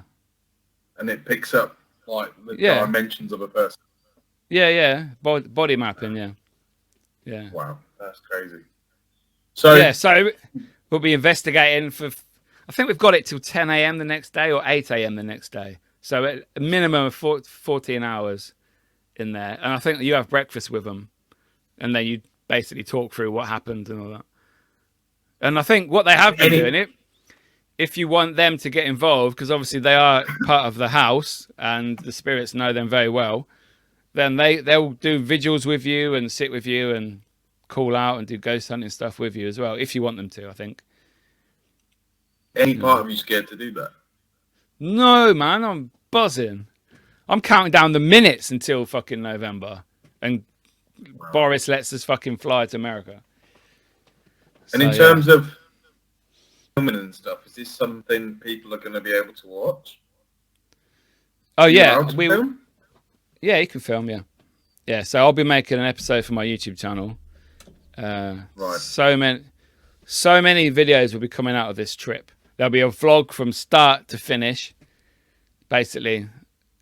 and it picks up like the dimensions of a person. Yeah, body mapping. Yeah. Wow, that's crazy. So so we'll be investigating for. I think we've got it till 10 a.m. the next day or 8 a.m. the next day. So a minimum of 14 hours in there. And I think you have breakfast with them. And then you basically talk through what happened and all that. And I think what they have been doing it, if you want them to get involved, because obviously they are part of the house and the spirits know them very well, then they'll do vigils with you and sit with you and call out and do ghost hunting stuff with you as well, if you want them to, I think. Any part of you scared to do that? No, man, I'm buzzing. I'm counting down the minutes until fucking November. And Boris lets us fucking fly to America. And in terms of filming and stuff, is this something people are going to be able to watch? Oh, yeah. Yeah, you can film, yeah. Yeah, so I'll be making an episode for my YouTube channel. Right. So many videos will be coming out of this trip. There'll be a vlog from start to finish. Basically,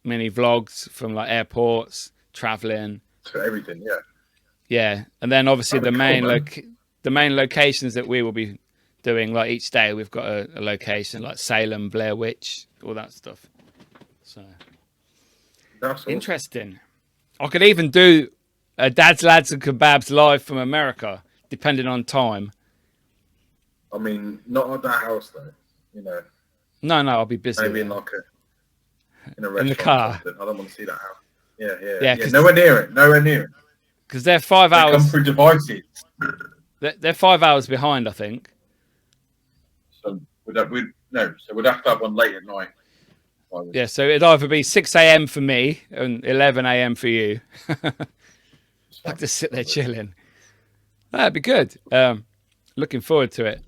mini vlogs from like airports, traveling. To everything, yeah. Yeah, and then obviously the main locations that we will be doing, like each day we've got a location, like Salem, Blair Witch, all that stuff. So that's awesome. Interesting. I could even do a Dads Lads and Kebabs live from America. depending on time. I mean, not at that house though. You know. No, I'll be busy. Maybe in like in a restaurant. In the car. I don't want to see that house. Yeah. Yeah, Nowhere near it. Because they're 5 hours. They come through devices. They're 5 hours behind, I think. So we'd have to have one late at night. Yeah, so it'd either be 6 a.m. for me and 11 a.m. for you. I'd just sit there chilling. That'd be good. Looking forward to it.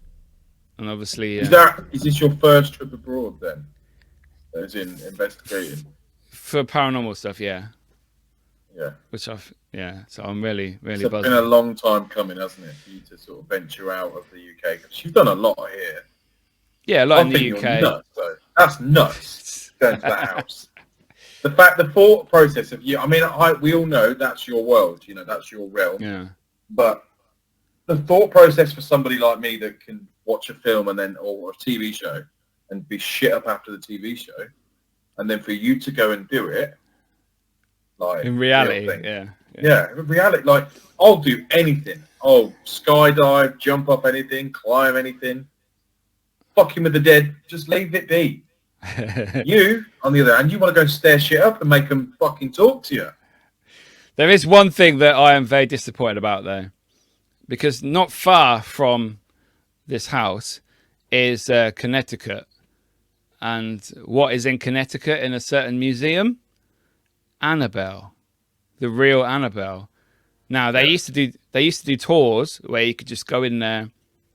And obviously... Is this your first trip abroad then? As in investigating? For paranormal stuff, yeah. Yeah. So I'm really buzzing. It's been a long time coming, hasn't it, for you to sort of venture out of the UK? Because you've done a lot here. Yeah, a lot in the UK. You're nuts, though. That's nuts, going to that house. The thought process of you, I mean, we all know that's your world, you know, that's your realm. Yeah. But the thought process for somebody like me that can watch a film or a TV show and be shit up after the TV show, and then for you to go and do it, like in reality, yeah, in reality, like I'll do anything. I'll skydive, jump up anything, climb anything, fucking with the dead, just leave it be. You, on the other hand, you want to go and stare shit up and make them fucking talk to you. There is one thing that I am very disappointed about, though, because not far from this house is Connecticut. And what is in Connecticut in a certain museum? Annabelle, the real Annabelle. Now they used to do tours where you could just go in there,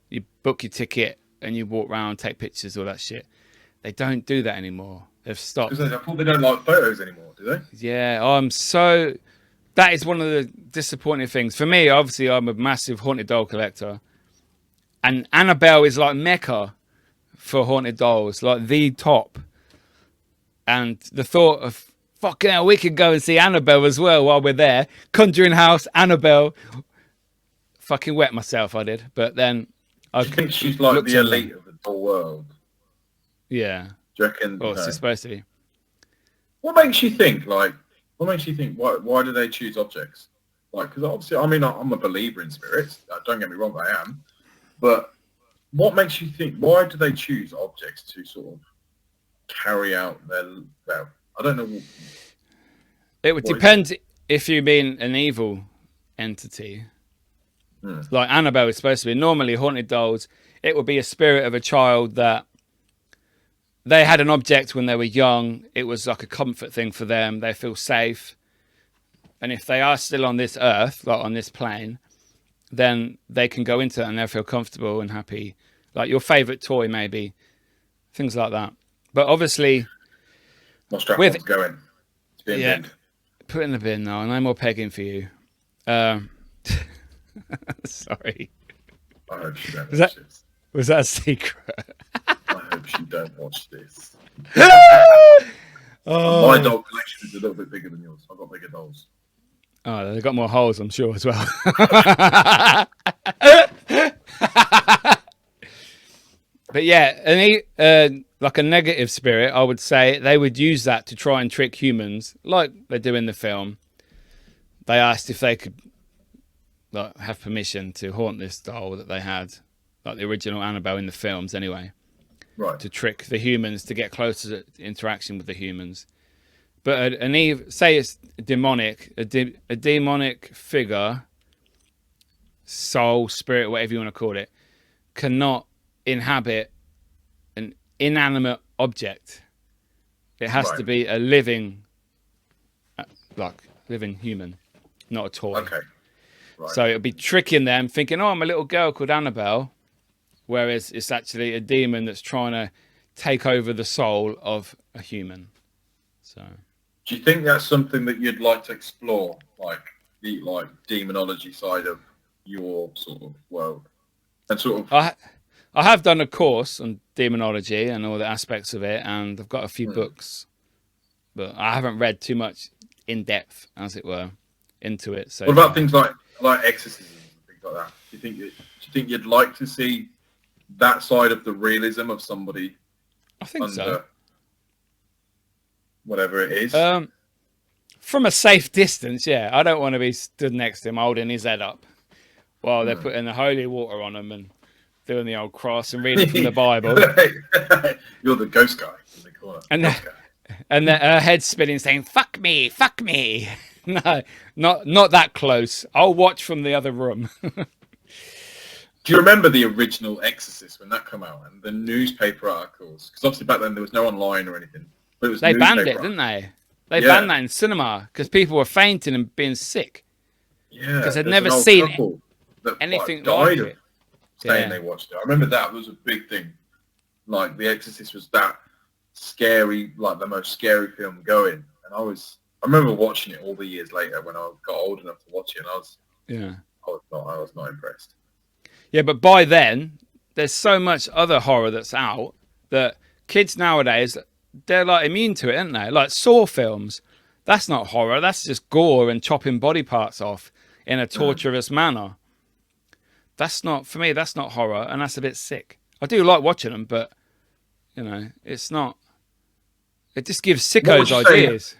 you book your ticket, and you walk around, take pictures, all that shit. They don't do that anymore. They've stopped. Because I thought they don't like photos anymore, do they? Yeah, that is one of the disappointing things. For me, obviously, I'm a massive haunted doll collector. And Annabelle is like Mecca for haunted dolls, like the top. And the thought of, fucking hell, we could go and see Annabelle as well while we're there. Conjuring House, Annabelle. Fucking wet myself, I did. But then I think she's like the elite of the doll world. Yeah. Do you reckon? Well, she's supposed to be. What makes you think, why do they choose objects? Like, because obviously, I mean, I'm a believer in spirits. Don't get me wrong, I am. But what makes you think, why do they choose objects to sort of carry out I don't know. It would depend if you mean an evil entity. Like Annabelle is supposed to be. Normally, haunted dolls, it would be a spirit of a child that they had an object when they were young. It was like a comfort thing for them. They feel safe. And if they are still on this earth, like on this plane, then they can go into it and they'll feel comfortable and happy. Like your favourite toy, maybe. Things like that. But obviously... My strap-on's going. It's being binned. Put it in the bin now. No more pegging for you. Sorry. I hope she don't watch this. Was that a secret? I hope she don't watch this. My doll collection is a little bit bigger than yours. I've got bigger dolls. Oh, they've got more holes, I'm sure, as well. But yeah, like a negative spirit, I would say they would use that to try and trick humans, like they do in the film. They asked if they could have permission to haunt this doll that they had, like the original Annabelle in the films anyway. Right. To trick the humans to get closer to interaction with the humans. But say it's demonic, a demonic figure, soul, spirit, whatever you want to call it, cannot inhabit an inanimate object. It has to be a living human, not a toy. Okay. Right. So it'll be tricking them, thinking, "Oh, I'm a little girl called Annabelle," whereas it's actually a demon that's trying to take over the soul of a human. So, do you think that's something that you'd like to explore, like the demonology side of your sort of world, and sort of? I have done a course on demonology and all the aspects of it, and I've got a few books, but I haven't read too much in depth, as it were, into it. So, what about things like exorcism and things like that? Do you think you'd like to see that side of the realism of somebody? I think so. Whatever it is. From a safe distance, yeah. I don't want to be stood next to him holding his head up while they're putting the holy water on them and doing the old cross and reading from the Bible. You're the ghost guy in the corner. And her head's spinning, saying, "Fuck me, fuck me." No, not that close. I'll watch from the other room. Do you remember the original Exorcist when that came out and the newspaper articles? Because obviously back then there was no online or anything. But it was they banned it, didn't they? They banned that in cinema because people were fainting and being sick. Yeah, because they'd never seen anything like it. Saying they watched it. I remember that was a big thing. Like the Exorcist was that scary, like the most scary film going. And I remember watching it all the years later when I got old enough to watch it, and I was not impressed. Yeah, but by then there's so much other horror that's out that kids nowadays, they're like immune to it, aren't they? Like Saw films, that's not horror, that's just gore and chopping body parts off in a torturous manner. That's not, for me, that's not horror, and that's a bit sick. I do like watching them, but you know, it's not. It just gives sickos ideas.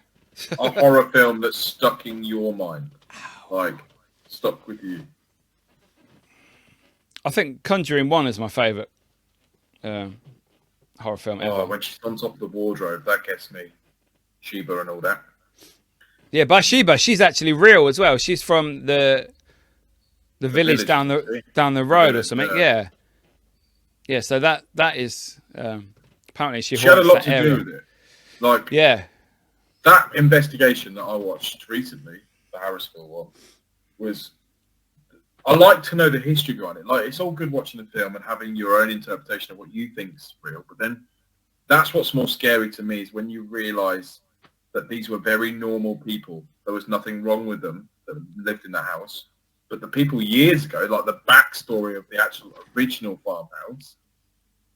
A horror film that's stuck in your mind, like stuck with you. I think Conjuring 1 is my favourite horror film ever. When she's on top of the wardrobe, that gets me. Sheba and all that. Yeah, Bathsheba, she's actually real as well. She's from the village down the road or something. Yeah. So that is apparently she had a lot to do with it. Like that investigation that I watched recently, the Harrisville one, was. I like to know the history behind it. Like, it's all good watching a film and having your own interpretation of what you think's real, but then that's what's more scary to me is when you realise that these were very normal people. There was nothing wrong with them that lived in the house. But the people years ago, like the backstory of the actual original farmhouse,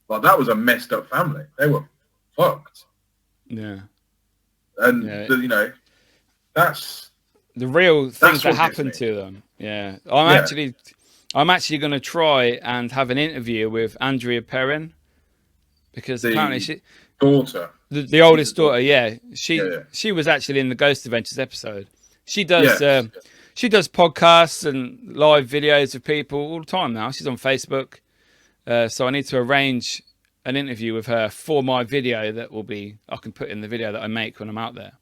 like that was a messed up family. They were fucked. Yeah. And, you know, that's... the real things that happened to them. Yeah. I'm actually going to try and have an interview with Andrea Perrin because apparently she... daughter. The oldest daughter, She was actually in the Ghost Adventures episode. She does she does podcasts and live videos of people all the time now. She's on Facebook. So I need to arrange an interview with her for my video that I can put in the video that I make when I'm out there.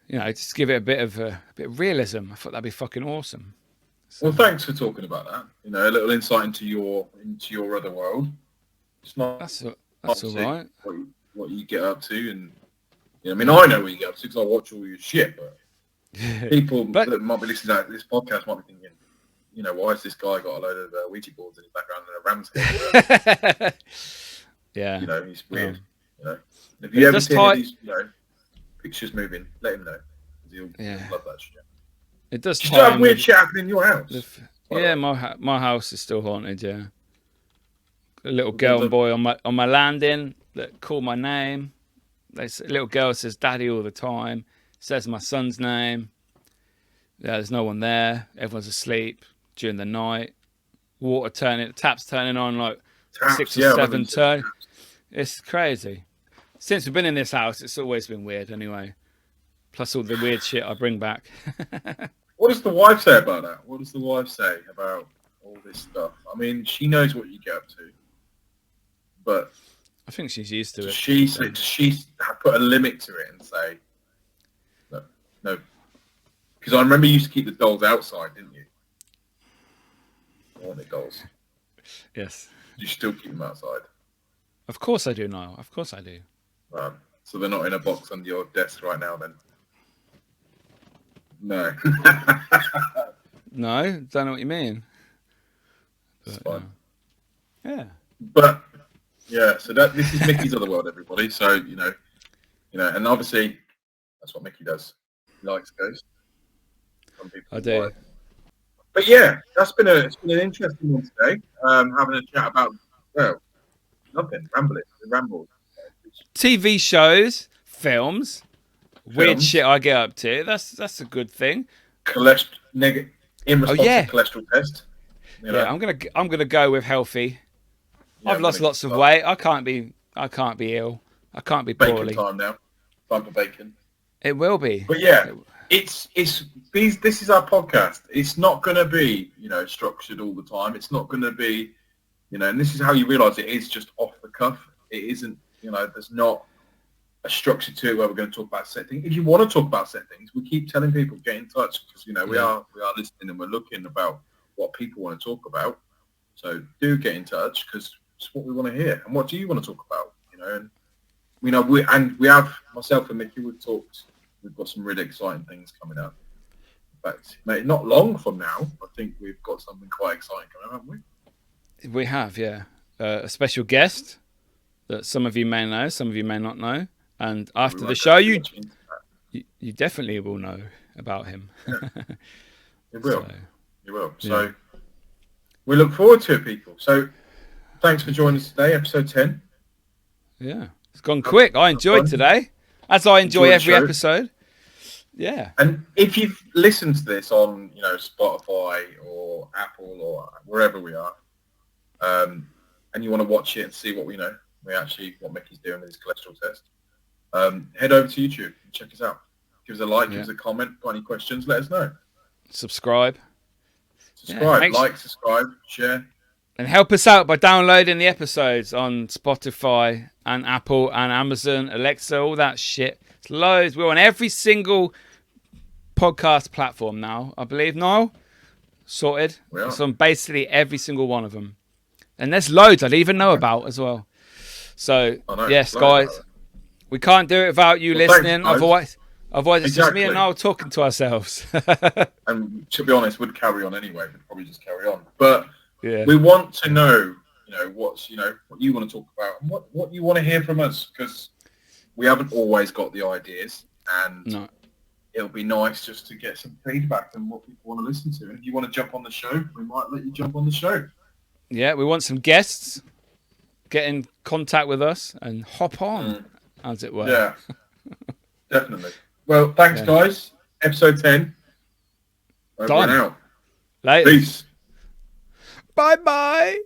You know, just give it a bit of realism. I thought that'd be fucking awesome. So, well, thanks for talking about that. You know, a little insight into your other world. It's not that's all right. What you get up to, and you know, I mean, I know what you get up to because I watch all your shit. But people that might be listening to this podcast might be thinking, you know, why has this guy got a load of Ouija boards in his background and a Rams? Yeah, you know, he's weird. You know, if you ever see these, you know, pictures moving, let him know. He'll love that shit. It does. You still have weird shit happening in your house. My house is still haunted. Yeah, a little girl and boy on my landing that call my name. A little girl says "Daddy" all the time. Says my son's name. Yeah, there's no one there. Everyone's asleep during the night. Taps turning on like 6 or 7 turn. It's crazy. Since we've been in this house, it's always been weird anyway. Plus all the weird shit I bring back. What does the wife say about that? What does the wife say about all this stuff? I mean, she knows what you get up to. But... I think she's used to it. She's put a limit to it and say, no. Because I remember you used to keep the dolls outside, didn't you? Haunted dolls. Yes. You still keep them outside? Of course I do, Niall. Of course I do. So they're not in a box under your desk right now, then? No. No, don't know what you mean. It's fine. Yeah. But yeah, so this is Mickey's other world, everybody. So you know, and obviously that's what Mickey does. He likes ghosts. Some people I do. But yeah, it's been an interesting one today. Having a chat about nothing, rambles. TV shows, films, weird shit I get up to. That's a good thing. Irresponsible cholesterol test. You know? Yeah, I'm gonna go with healthy. Yeah, I've lost lots of weight. I can't be ill. I can't be poorly. Bacon time now. Time for bacon. It will be. But yeah, This is our podcast. It's not going to be, structured all the time. It's not going to be, and this is how you realise it is just off the cuff. It isn't, there's not a structure to it where we're going to talk about set things. If you want to talk about set things, we keep telling people get in touch because we are listening and we're looking about what people want to talk about. So do get in touch because it's what we want to hear. And what do you want to talk about? And we have myself and Mickey. We've got some really exciting things coming up. In fact, mate, not long from now, I think we've got something quite exciting coming up, haven't we? We have, yeah, a special guest that some of you may know, some of you may not know. And after the show, you definitely will know about him. Yeah. You will. You will. So we look forward to it, people. So thanks for joining us today, episode 10. Yeah, it's gone quick. I enjoyed today, as I enjoy every episode. Yeah. And if you've listened to this on, Spotify or Apple or wherever we are, and you want to watch it and see what what Mickey's doing with his cholesterol test, head over to YouTube and check us out. Give us a like, give us a comment. Got any questions, let us know. Subscribe, subscribe, share. And help us out by downloading the episodes on Spotify and Apple and Amazon, Alexa, all that shit. It's loads. We're on every single podcast platform now, I believe, Niall. Sorted. It's on basically every single one of them. And there's loads I didn't even know about as well. So, yes, guys, we can't do it without you listening. Thanks, otherwise it's just me and Niall talking to ourselves. And to be honest, we'd carry on anyway. We'd probably just carry on. But we want to know, what you want to talk about and what you want to hear from us, because we haven't always got the ideas, and it'll be nice just to get some feedback on what people want to listen to. And if you want to jump on the show, we might let you jump on the show. Yeah, we want some guests. Get in contact with us and hop on, as it were. Yeah, definitely. Well, thanks, guys. Episode 10. Over and out. Later. Peace. Bye-bye.